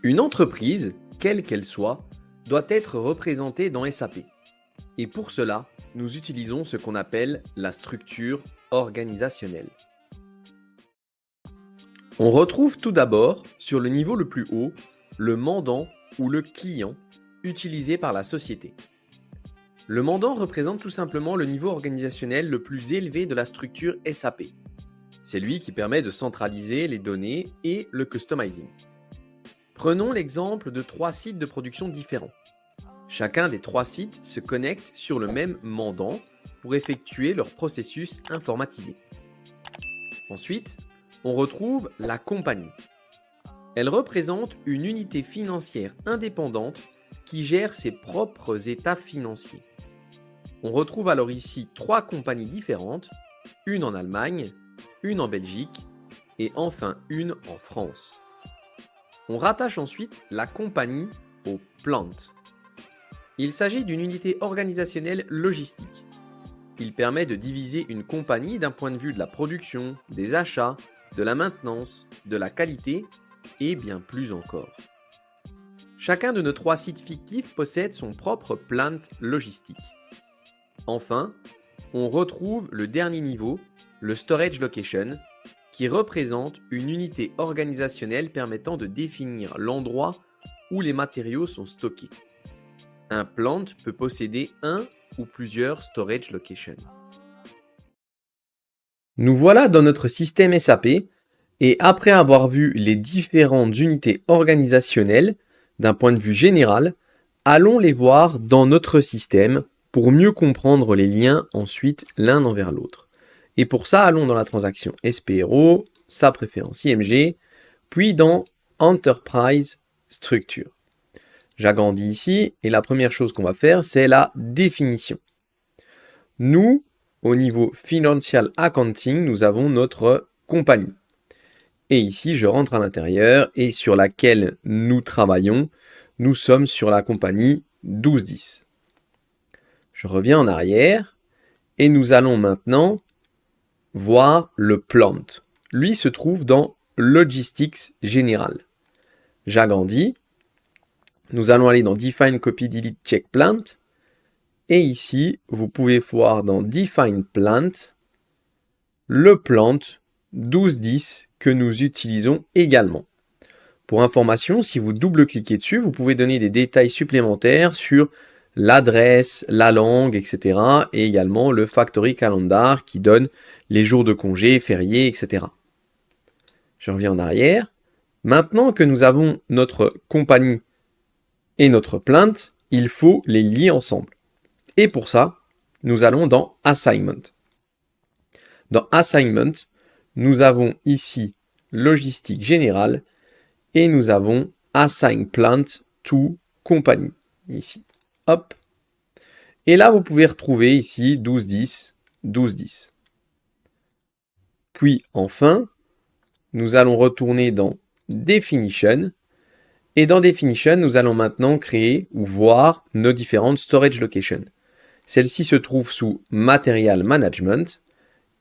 Une entreprise, quelle qu'elle soit, doit être représentée dans SAP. Et pour cela, nous utilisons ce qu'on appelle la structure organisationnelle. On retrouve tout d'abord, sur le niveau le plus haut, le mandant ou le client utilisé par la société. Le mandant représente tout simplement le niveau organisationnel le plus élevé de la structure SAP. C'est lui qui permet de centraliser les données et le customizing. Prenons l'exemple de 3 sites de production différents. Chacun des 3 sites se connecte sur le même mandant pour effectuer leur processus informatisé. Ensuite, on retrouve la compagnie. Elle représente une unité financière indépendante qui gère ses propres états financiers. On retrouve alors ici 3 compagnies différentes, une en Allemagne, une en Belgique et enfin une en France. On rattache ensuite la compagnie au plant. Il s'agit d'une unité organisationnelle logistique. Il permet de diviser une compagnie d'un point de vue de la production, des achats, de la maintenance, de la qualité et bien plus encore. Chacun de nos 3 sites fictifs possède son propre plant logistique. Enfin, on retrouve le dernier niveau, le storage location, qui représente une unité organisationnelle permettant de définir l'endroit où les matériaux sont stockés. Un plant peut posséder un ou plusieurs storage locations. Nous voilà dans notre système SAP et après avoir vu les différentes unités organisationnelles d'un point de vue général, allons les voir dans notre système pour mieux comprendre les liens ensuite l'un envers l'autre. Et pour ça, allons dans la transaction SPRO, sa préférence IMG, puis dans Enterprise Structure. J'agrandis ici et la première chose qu'on va faire, c'est la définition. Nous, au niveau Financial Accounting, nous avons notre compagnie. Et ici, je rentre à l'intérieur et sur laquelle nous travaillons, nous sommes sur la compagnie 1210. Je reviens en arrière et nous allons maintenant voir le plant. Lui se trouve dans Logistics Général. J'agrandis. Nous allons aller dans Define Copy Delete Check Plant. Et ici, vous pouvez voir dans Define Plant le plant 1210 que nous utilisons également. Pour information, si vous double-cliquez dessus, vous pouvez donner des détails supplémentaires sur l'adresse, la langue, etc. Et également le Factory Calendar qui donne les jours de congé, fériés, etc. Je reviens en arrière. Maintenant que nous avons notre compagnie et notre plainte, il faut les lier ensemble. Et pour ça, nous allons dans Assignment. Dans Assignment, nous avons ici Logistique Générale et nous avons Assign Plant to Company. Ici. Hop. Et là, vous pouvez retrouver ici 1210, 1210. Puis enfin, nous allons retourner dans Definition. Et dans Definition, nous allons maintenant créer ou voir nos différentes storage locations. Celle-ci se trouve sous Material Management.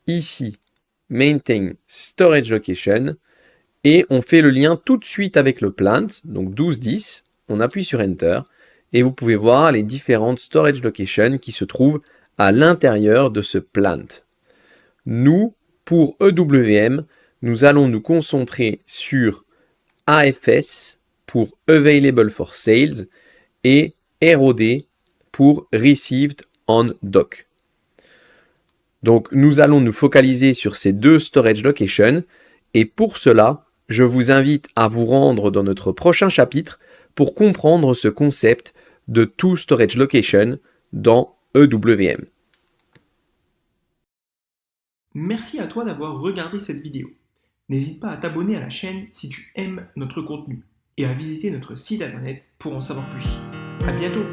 Ici, Maintain Storage Location. Et on fait le lien tout de suite avec le plant, donc 1210. On appuie sur Enter. Et vous pouvez voir les différentes storage locations qui se trouvent à l'intérieur de ce plant. Nous, pour EWM, nous allons nous concentrer sur AFS pour Available for Sales et ROD pour Received on Dock. Donc nous allons nous focaliser sur ces 2 storage locations et pour cela, je vous invite à vous rendre dans notre prochain chapitre pour comprendre ce concept de Two Storage Location dans EWM. Merci à toi d'avoir regardé cette vidéo. N'hésite pas à t'abonner à la chaîne si tu aimes notre contenu et à visiter notre site internet pour en savoir plus. À bientôt!